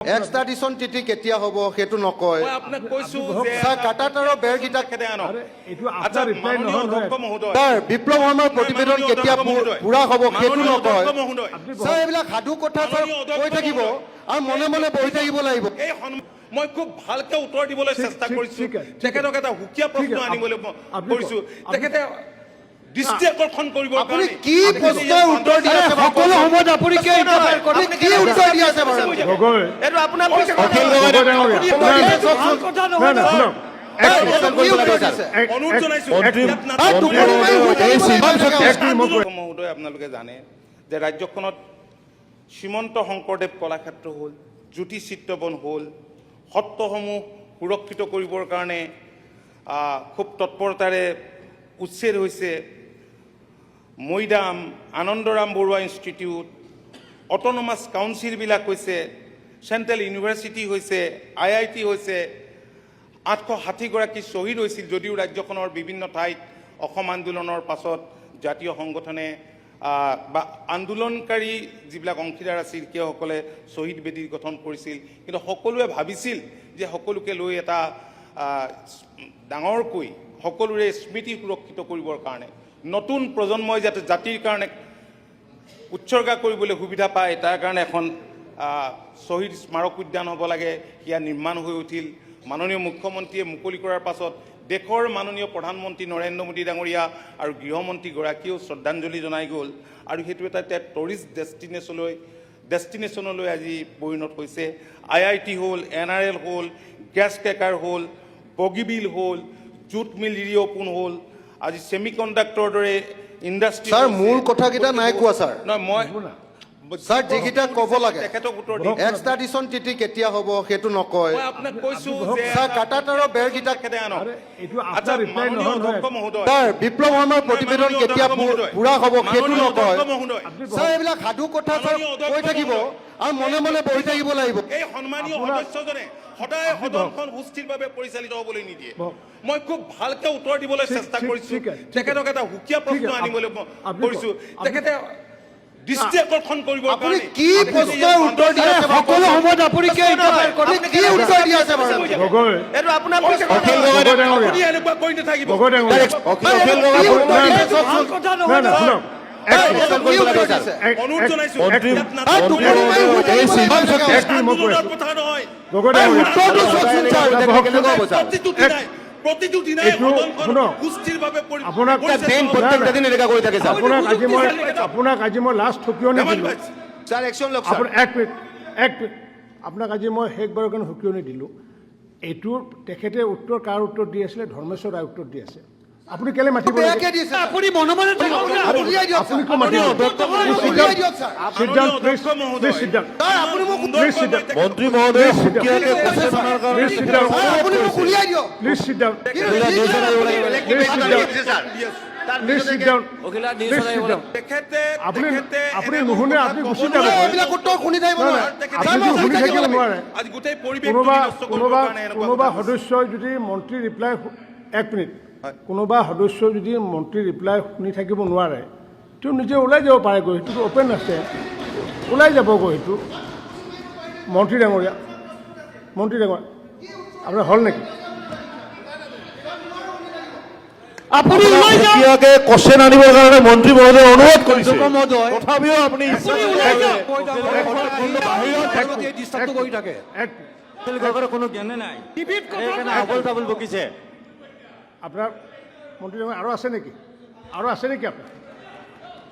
এক্সট্ৰাডিশন তিথি কেতিয়া হ'ব সেইটো নকয়। মই আপোনাক কৈছো যে স্যাৰ কাটাতাৰৰ বেৰগিটা কেতে আনো এইটো আচ্ছা আপোনাৰ ৰিপ্লাই মাননীয় নহয় অধ্যক্ষ মহোদয় স্যাৰ বিপ্লৱ শৰ্মাৰ প্ৰতিবেদন কেতিয়া পুৰা হ'ব সেইটো নকয়। মহোদয় স্যাৰ এইবিলাক সাধু কথা স্যাৰ কৈ থাকিব আৰু মনে মনে বহি থাকিব লাগিব। এই মই খুব ভালকে উত্তৰ দিবলৈ চেষ্টা কৰিছো তেখেতক এটা সুকীয়া প্ৰশ্ন আনিবলৈ কৰিছো তেখেতে দৃষ্টি আকৰ্ষণ কৰিব আপুনি কি প্ৰশ্নৰ উত্তৰ দি আছে সকলো সময়ত আপুনি কি উত্তৰ দি আছে বাৰু গগৈ এইটো আপোনাৰ অনুৰোধ জনাইছো মহোদয় আপোনালোকে জানে যে ৰাজ্যখনত শ্ৰীমন্ত শংকৰদেৱ কলাক্ষেত্ৰ হ'ল, জ্যোতি চিত্ৰবন হ'ল, সত্ৰসমূহ সুৰক্ষিত কৰিবৰ কাৰণে খুব তৎপৰতাৰে উচ্ছেদ হৈছে। মৈদাম, আনন্দৰাম বৰুৱা ইনষ্টিটিউট, অট'নমাছ কাউন্সিলবিলাক হৈছে, চেণ্ট্ৰেল ইউনিভাৰ্চিটি হৈছে, IIT হৈছে। 860গৰাকী শ্বহীদ হৈছিল যদিও ৰাজ্যখনৰ বিভিন্ন ঠাইত অসম আন্দোলনৰ পাছত জাতীয় সংগঠনে বা আন্দোলনকাৰী যিবিলাক অংশীদাৰ আছিল সেইসকলে শ্বহীদ বেদী গঠন কৰিছিল, কিন্তু সকলোৱে ভাবিছিল যে সকলোকে লৈ এটা ডাঙৰকৈ সকলোৰে স্মৃতি সুৰক্ষিত কৰিবৰ কাৰণে নতুন প্ৰজন্মই যাতে জাতিৰ কাৰণে উৎসৰ্গা কৰিবলৈ সুবিধা পায় তাৰ কাৰণে এখন শ্বহীদ স্মাৰক উদ্যান হ'ব লাগে। সেয়া নিৰ্মাণ হৈ উঠিল। মাননীয় মুখ্যমন্ত্ৰীয়ে মুকলি কৰাৰ পাছত দেশৰ মাননীয় প্ৰধানমন্ত্ৰী নৰেন্দ্ৰ মোদী ডাঙৰীয়া আৰু গৃহমন্ত্ৰীগৰাকীয়েও শ্ৰদ্ধাঞ্জলি জনাই গ'ল আৰু সেইটো এটা টুৰিষ্ট ডেষ্টিনেশ্যনলৈ আজি পৰিণত হৈছে। IIT হ'ল, NRL হ'ল, গেছ ক্ৰেকাৰ হ'ল, বগীবিল হ'ল, জুট মিল ৰিঅ'পেন হ'ল, আজি ছেমি কণ্ডাক্টৰৰ দৰে ইণ্ডাষ্ট্ৰী। স্যাৰ মূল কথাকেইটা নাই কোৱা স্যাৰ। নহয় মই স্যাৰ যিকেইটা ক'ব লাগে তেখেতক উত্তৰ দিম। এক্সট্ৰাডিশন তিথি কেতিয়া হ'ব সেইটো নকয়। মই আপোনাক কৈছো যে স্যাৰ কাটাতাৰৰ বেৰগিটা কেতে আনো এইটো আচ্ছা আপোনাৰ ৰিপ্লাই মাননীয় নহয় অধ্যক্ষ মহোদয় স্যাৰ বিপ্লৱ শৰ্মাৰ প্ৰতিবেদন কেতিয়া পুৰা হ'ব সেইটো নকয়। মহোদয় স্যাৰ এইবিলাক সাধু কথা স্যাৰ কৈ থাকিব আৰু মনে মনে বহি থাকিব লাগিব। এই সন্মানীয় সদস্যজনে সদায় সদনখন সুস্থিৰভাৱে পৰিচালিত হ'বলৈ নিদিয়ে। মই খুব ভালকে উত্তৰ দিবলৈ চেষ্টা কৰিছো তেখেতক এটা সুকীয়া প্ৰশ্ন আনিবলৈ কৰিছো তেখেতে দৃষ্টি আকৰ্ষণ কৰিব আপুনি কি প্ৰশ্নৰ উত্তৰ দি আছে সকলো সময়ত আপুনি কি উত্তৰ দি আছে বাৰু গগৈ এইটো আপোনাৰ এনেকুৱা কৰি নাথাকিব। গগৈ ডাঙৰীয়া অনুৰোধ জনাইছো কথা নহয় প্ৰতিটো দিনাই সুস্থিৰভাৱে আপোনাক আজি মই লাষ্ট সকিয়নি দিলোঁ। স্যাৰ একশন লওক এক মিনিট আপোনাক আজি মই শেষবাৰৰ কাৰণে সকিয়নি দিলোঁ। এইটোৰ তেখেতে উত্তৰ কাৰ উত্তৰ দি আছিলে? ধৰ্মেশ্বৰ ৰায় উত্তৰ দি আছে। আপুনি কেলে মাতিব আপুনি মনে মনে আপুনি কিয় মাতিব? মন্ত্ৰী মহোদয় আপুনি নুশুনে, আপুনি গুচি যাব। কোনোবা সদস্যই যদি মন্ত্ৰী ৰিপ্লাই এক মিনিট কোনোবা সদস্যই যদি মন্ত্ৰী ৰিপ্লাই শুনি থাকিব নোৱাৰে তেওঁ নিজে ওলাই যাব পাৰেগৈ। সেইটোতো অ'পেন আছে, ওলাই যাবগৈ। সেইটো মন্ত্ৰী ডাঙৰীয়া আপোনাৰ হ'ল নেকি? আপুনি কোশ্চেন আনিবৰ কাৰণে মন্ত্ৰী মহোদয় অনুৰোধ কৰিছে, তথাপিও আপুনি কোনো জ্ঞানে নাই আবল তাবল বকিছে। আপোনাৰ মন্ত্ৰী ডাঙৰীয়া আৰু আছে নেকি আপোনাৰ?